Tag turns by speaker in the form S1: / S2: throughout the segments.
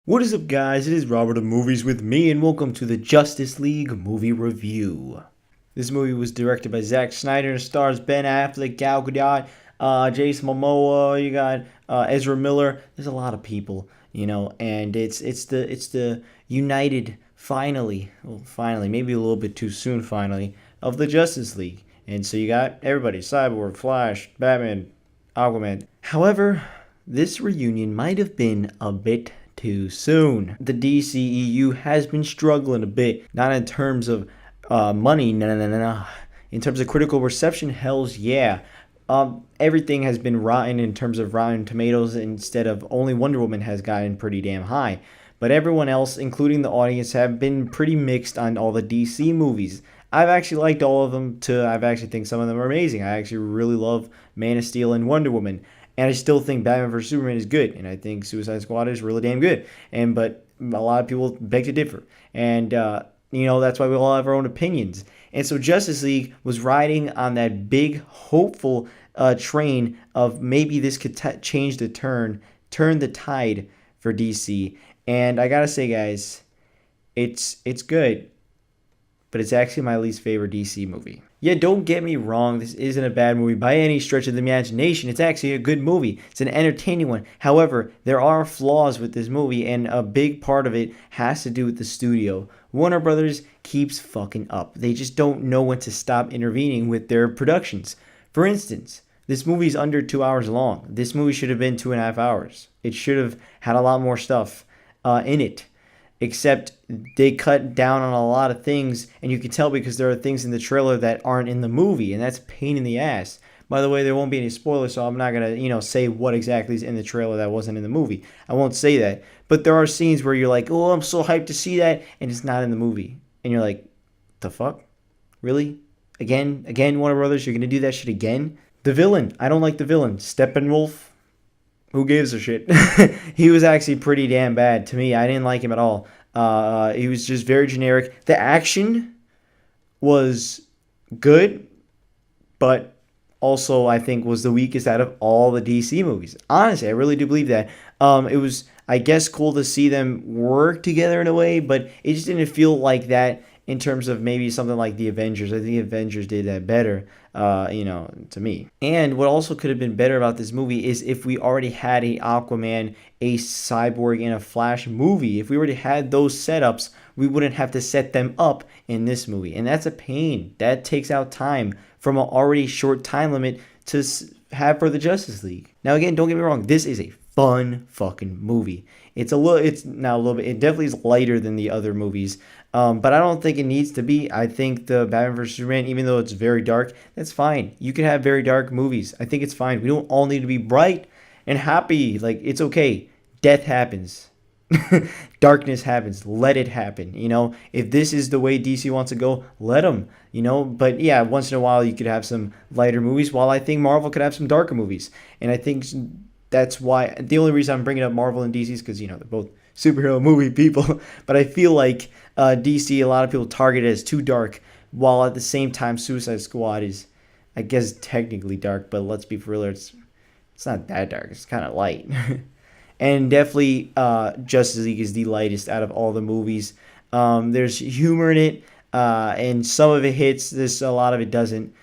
S1: What is up, guys? It is Robert of Movies with Me, and welcome to the Justice League movie review. This movie was directed by Zack Snyder and stars Ben Affleck, Gal Gadot, Jason Momoa. You got Ezra Miller. There's a lot of people, and it's the united finally, maybe a little bit too soon, finally, of the Justice League. And so you got everybody: Cyborg, Flash, Batman, Aquaman. However, this reunion might have been a bit too soon. The DCEU has been struggling a bit, not in terms of money, no. In terms of critical reception, hells yeah. Everything has been rotten in terms of Rotten Tomatoes, instead of only Wonder Woman has gotten pretty damn high. But everyone else, including the audience, have been pretty mixed on all the DC movies. I've actually liked all of them too. I've actually think some of them are amazing. I actually really love Man of Steel and Wonder Woman. And I still think Batman vs Superman is good, and I think Suicide Squad is really damn good. But a lot of people beg to differ, and that's why we all have our own opinions. And so Justice League was riding on that big hopeful train of maybe this could change the turn the tide for DC. And I gotta say, guys, it's good, but it's actually my least favorite DC movie. Yeah, don't get me wrong, this isn't a bad movie by any stretch of the imagination. It's actually a good movie. It's an entertaining one. However, there are flaws with this movie, and a big part of it has to do with the studio. Warner Brothers keeps fucking up. They just don't know when to stop intervening with their productions. For instance, this movie is under 2 hours long. This movie should have been 2.5 hours. It should have had a lot more stuff in it. Except they cut down on a lot of things, and you can tell because there are things in the trailer that aren't in the movie, and that's a pain in the ass. By the way, there won't be any spoilers, so I'm not gonna, say what exactly is in the trailer that wasn't in the movie. I won't say that. But there are scenes where you're like, oh, I'm so hyped to see that, and it's not in the movie. And you're like, the fuck? Really? Again, Warner Brothers, you're gonna do that shit again? The villain. I don't like the villain. Steppenwolf. Who gives a shit? He was actually pretty damn bad to me. I didn't like him at all. He was just very generic. The action was good, but also I think was the weakest out of all the DC movies. Honestly, I really do believe that. It was, I guess, cool to see them work together in a way, but it just didn't feel like that in terms of maybe something like the Avengers. I think the Avengers did that better, to me. And what also could have been better about this movie is if we already had a Aquaman, a Cyborg, and a Flash movie. If we already had those setups, we wouldn't have to set them up in this movie. And that's a pain. That takes out time from an already short time limit to have for the Justice League. Now, again, don't get me wrong. This is a fun fucking movie. It's now a little bit, it definitely is lighter than the other movies. But I don't think it needs to be. I think the Batman vs Superman, even though it's very dark, that's fine. You can have very dark movies. I think it's fine. We don't all need to be bright and happy. Like, it's okay. Death happens. Darkness happens. Let it happen. If this is the way DC wants to go, let them. But yeah, once in a while you could have some lighter movies, while I think Marvel could have some darker movies. And I think that's why the only reason I'm bringing up Marvel and DC is because they're both superhero movie people. But I feel like DC, a lot of people target it as too dark, while at the same time Suicide Squad is, I guess, technically dark, but let's be for real, it's not that dark. It's kind of light. And definitely Justice League is the lightest out of all the movies. There's humor in it, and some of it hits. There's a lot of it doesn't.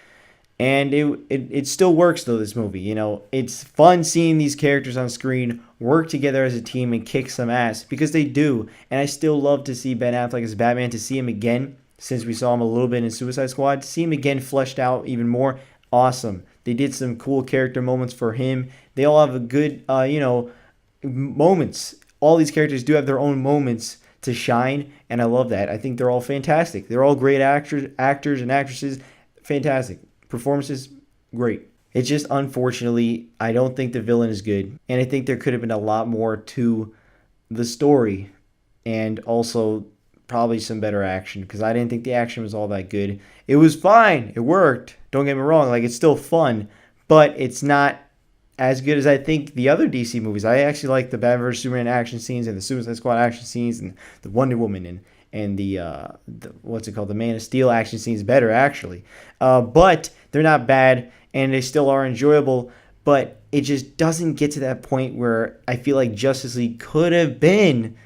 S1: And it still works, though, this movie. It's fun seeing these characters on screen work together as a team and kick some ass, because they do. And I still love to see Ben Affleck as Batman, to see him again, since we saw him a little bit in Suicide Squad, to see him again fleshed out even more. Awesome. They did some cool character moments for him. They all have a good, moments. All these characters do have their own moments to shine, and I love that. I think they're all fantastic. They're all great actors and actresses. Fantastic. Performances, great. It's just, unfortunately, I don't think the villain is good. And I think there could have been a lot more to the story. And also probably some better action, because I didn't think the action was all that good. It was fine. It worked. Don't get me wrong. It's still fun. But it's not as good as I think the other DC movies. I actually like the Batman vs Superman action scenes and the Suicide Squad action scenes and the Wonder Woman and the what's it called, the Man of Steel action scenes better, actually. But they're not bad, and they still are enjoyable. But it just doesn't get to that point where I feel like Justice League could have been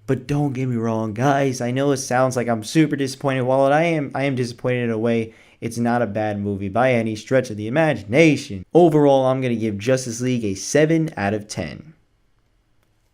S1: But don't get me wrong, guys. I know it sounds like I'm super disappointed. While I am disappointed in a way. It's not a bad movie by any stretch of the imagination. Overall, I'm going to give Justice League a 7 out of 10.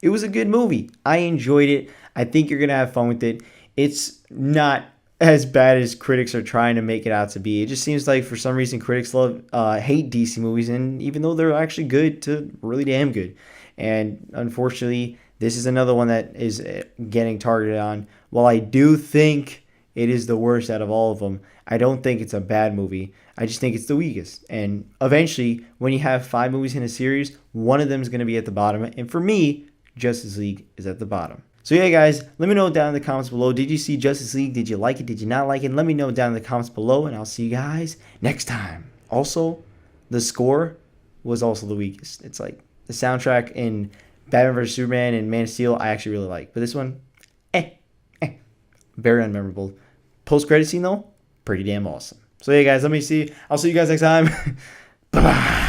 S1: It was a good movie. I enjoyed it. I think you're going to have fun with it. It's not as bad as critics are trying to make it out to be. It just seems like for some reason critics hate DC movies, and even though they're actually good to really damn good. And unfortunately, this is another one that is getting targeted on. While I do think it is the worst out of all of them, I don't think it's a bad movie. I just think it's the weakest. And eventually, when you have 5 movies in a series, one of them is going to be at the bottom. And for me, Justice League is at the bottom. So yeah, guys, let me know down in the comments below. Did you see Justice League? Did you like it? Did you not like it? Let me know down in the comments below, and I'll see you guys next time. Also, the score was also the weakest. It's like the soundtrack in Batman vs. Superman and Man of Steel, I actually really like. But this one, very unmemorable. Post-credit scene, though, pretty damn awesome. So yeah, guys, let me see. I'll see you guys next time. Bye-bye.